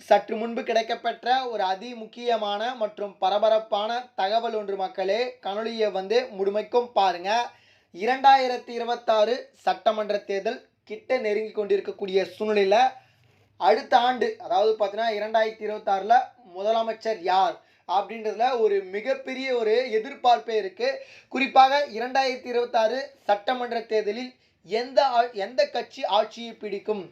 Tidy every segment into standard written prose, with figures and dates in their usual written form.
சற்று முன்பு கிடைக்கப்பெற்ற ஒரு முக்கியமான மற்றும் பரபரப்பான தகவல் ஒன்று மக்களே. காணொளியை முழுமைக்கும் பாருங்க. 2026 சட்டமன்ற தேர்தல் கிட்ட நெருங்கி கொண்டிருக்கக்கூடிய சூழ்நிலையில் அடுத்த ஆண்டு அதாவது பார்த்தீங்கன்னா 2026ல் முதலமைச்சர் யார் அப்படின்றதுல ஒரு மிகப்பெரிய ஒரு எதிர்பார்ப்பே இருக்கு. குறிப்பாக 2026 சட்டமன்ற தேர்தலில் எந்த கட்சி ஆட்சியை பிடிக்கும்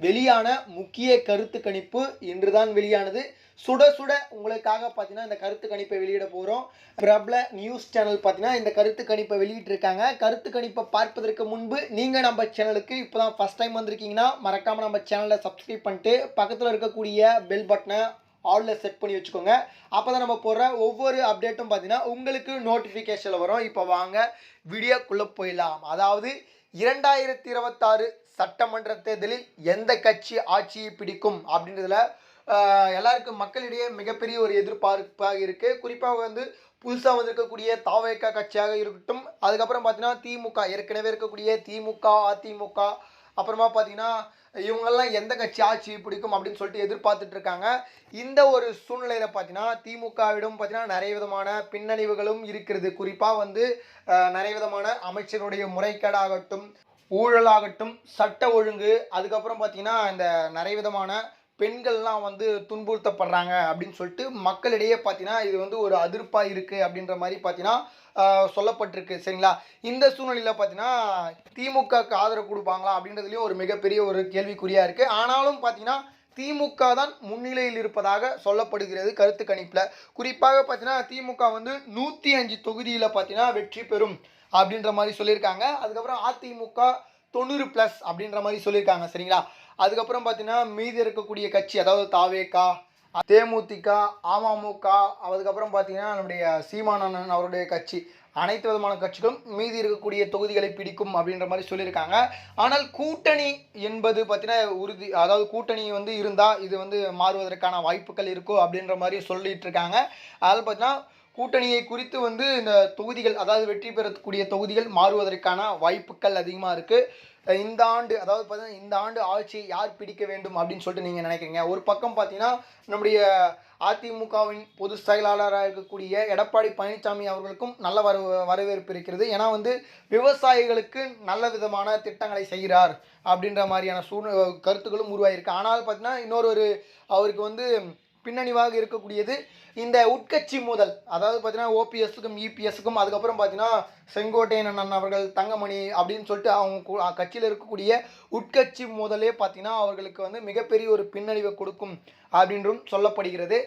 வெளியான முக்கிய கருத்து கணிப்பு இன்றுதான் வெளியானது. சுட சுட உங்களுக்காக பார்த்தீங்கன்னா இந்த கருத்து கணிப்பை வெளியிட போகிறோம். பிரபல நியூஸ் சேனல் பார்த்தீங்கன்னா இந்த கருத்து கணிப்பை வெளியிட்டிருக்காங்க. கருத்து கணிப்பை பார்ப்பதற்கு முன்பு நீங்கள் நம்ம சேனலுக்கு இப்போ தான் ஃபஸ்ட் டைம் வந்திருக்கீங்கன்னா மறக்காமல் நம்ம சேனலை சப்ஸ்கிரைப் பண்ணிட்டு பக்கத்தில் இருக்கக்கூடிய பெல் பட்டனை ஆலில் செட் பண்ணி வச்சுக்கோங்க. அப்போ தான் நம்ம போடுற ஒவ்வொரு அப்டேட்டும் பார்த்தீங்கன்னா உங்களுக்கு நோட்டிஃபிகேஷனில் வரும். இப்போ வாங்க வீடியோக்குள்ளே போயிடலாம். அதாவது 2026 சட்டமன்ற தேர்தலில் எந்த கட்சி ஆட்சியை பிடிக்கும் அப்படின்றதுல எல்லாருக்கும் மக்களிடையே மிகப்பெரிய ஒரு எதிர்பார்ப்பாக இருக்குது. குறிப்பாக புதுசாக வந்திருக்கக்கூடிய தாவேகா கட்சியாக இருக்கட்டும், அதுக்கப்புறம் பார்த்தீங்கன்னா திமுக, ஏற்கனவே இருக்கக்கூடிய திமுக, அதிமுக, அப்புறமா பார்த்தீங்கன்னா இவங்கெல்லாம் எந்த கட்சி ஆட்சியை பிடிக்கும் அப்படின்னு சொல்லிட்டு எதிர்பார்த்துட்டு இருக்காங்க. இந்த ஒரு சூழ்நிலையில் பார்த்தீங்கன்னா திமுகவிடம் பார்த்தீங்கன்னா நிறைய விதமான பின்னணிவுகளும் இருக்கிறது. குறிப்பாக நிறைய விதமான அமைச்சருடைய முறைகேடாகட்டும், ஊழலாகட்டும், சட்ட ஒழுங்கு, அதுக்கப்புறம் பார்த்தீங்கன்னா இந்த நிறைய விதமான பெண்கள்லாம் துன்புறுத்தப்படுறாங்க அப்படின்னு சொல்லிட்டு மக்களிடையே பார்த்தீங்கன்னா இது ஒரு அதிர்ப்பாக இருக்குது அப்படின்ற மாதிரி பார்த்தீங்கன்னா சொல்லப்பட்டிருக்கு. சரிங்களா? இந்த சூழ்நிலையில் பார்த்தீங்கன்னா திமுகக்கு ஆதரவு கொடுப்பாங்களா அப்படின்றதுலையும் ஒரு மிகப்பெரிய ஒரு கேள்விக்குறியாக இருக்குது. ஆனாலும் பார்த்தீங்கன்னா திமுக தான் முன்னிலையில் இருப்பதாக சொல்லப்படுகிறது கருத்து கணிப்பில். குறிப்பாக பார்த்தீங்கன்னா திமுக 105 தொகுதியில் பார்த்தீங்கன்னா வெற்றி பெறும் அப்படின்ற மாதிரி சொல்லியிருக்காங்க. அதுக்கப்புறம் அதிமுக 90+ அப்படின்ற மாதிரி சொல்லியிருக்காங்க. சரிங்களா? அதுக்கப்புறம் பார்த்தீங்கன்னா மீதி இருக்கக்கூடிய கட்சி, அதாவது தாவேகா, தேமுதிக, அமமுக, அதுக்கப்புறம் பார்த்தீங்கன்னா நம்முடைய சீமானந்தன் அவருடைய கட்சி, அனைத்து விதமான கட்சிகளும் மீதி இருக்கக்கூடிய தொகுதிகளை பிடிக்கும் அப்படின்ற மாதிரி சொல்லியிருக்காங்க. ஆனால் கூட்டணி என்பது பார்த்தீங்கன்னா உறுதி, அதாவது கூட்டணி இருந்தால் இது மாறுவதற்கான வாய்ப்புகள் இருக்கோ அப்படின்ற மாதிரி சொல்லிட்டு இருக்காங்க. அதில் பார்த்தீங்கன்னா கூட்டணியை குறித்து இந்த தொகுதிகள், அதாவது வெற்றி பெறக்கூடிய தொகுதிகள் மாறுவதற்கான வாய்ப்புகள் அதிகமாக இருக்குது. இந்த ஆண்டு, அதாவது பார்த்தீங்கன்னா இந்த ஆண்டு ஆட்சியை யார் பிடிக்க வேண்டும் அப்படின்னு சொல்லிட்டு நீங்கள் நினைக்கிறீங்க? ஒரு பக்கம் பார்த்தீங்கன்னா நம்முடைய அதிமுகவின் பொதுச் செயலாளராக இருக்கக்கூடிய எடப்பாடி பழனிசாமி அவர்களுக்கும் நல்ல வரவேற்பு இருக்கிறது. ஏன்னா விவசாயிகளுக்கு நல்ல விதமான திட்டங்களை செய்கிறார் அப்படின்ற மாதிரியான கருத்துக்களும் உருவாகியிருக்கு. ஆனால் பார்த்தீங்கன்னா இன்னொரு அவருக்கு பின்னணிவாக இருக்கக்கூடியது இந்த உட்கட்சி மோதல். அதாவது பார்த்தீங்கன்னா ஓபிஎஸ்க்கும் இபிஎஸ்க்கும், அதுக்கப்புறம் பார்த்தீங்கன்னா செங்கோட்டையன் அண்ணன் அவர்கள், தங்கமணி அப்படின்னு சொல்லிட்டு அவங்க கட்சியில் இருக்கக்கூடிய உட்கட்சி மோதலே பார்த்தீங்கன்னா அவர்களுக்கு மிகப்பெரிய ஒரு பின்னணிவை கொடுக்கும் அப்படின்றும் சொல்லப்படுகிறது.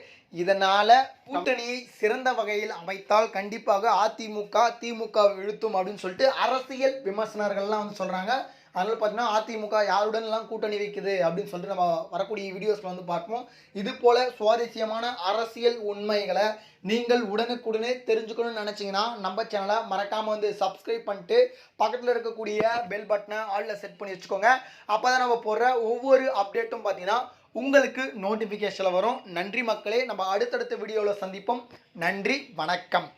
இதனால் கூட்டணியை சிறந்த வகையில் அமைத்தால் கண்டிப்பாக அதிமுக திமுக வீழ்த்தும் அப்படின்னு சொல்லிட்டு அரசியல் விமர்சனர்கள்லாம் சொல்கிறாங்க. அதனால் பார்த்தீங்கன்னா அதிமுக யாருடன்லாம் கூட்டணி வைக்குது அப்படின்னு சொல்லிட்டு நம்ம வரக்கூடிய வீடியோஸில் பார்ப்போம். இது போல் சுவாரஸ்யமான அரசியல் உண்மைகளை நீங்கள் உடனுக்குடனே தெரிஞ்சுக்கணும்னு நினச்சிங்கன்னா நம்ம சேனலை மறக்காமல் சப்ஸ்கிரைப் பண்ணிட்டு பக்கத்தில் இருக்கக்கூடிய பெல் பட்டனை ஆலில் செட் பண்ணி வச்சுக்கோங்க. அப்போ தான் நம்ம போடுற ஒவ்வொரு அப்டேட்டும் பார்த்தீங்கன்னா உங்களுக்கு நோட்டிஃபிகேஷனில் வரும். நன்றி மக்களே. நம்ம அடுத்தடுத்த வீடியோவில் சந்திப்போம். நன்றி, வணக்கம்.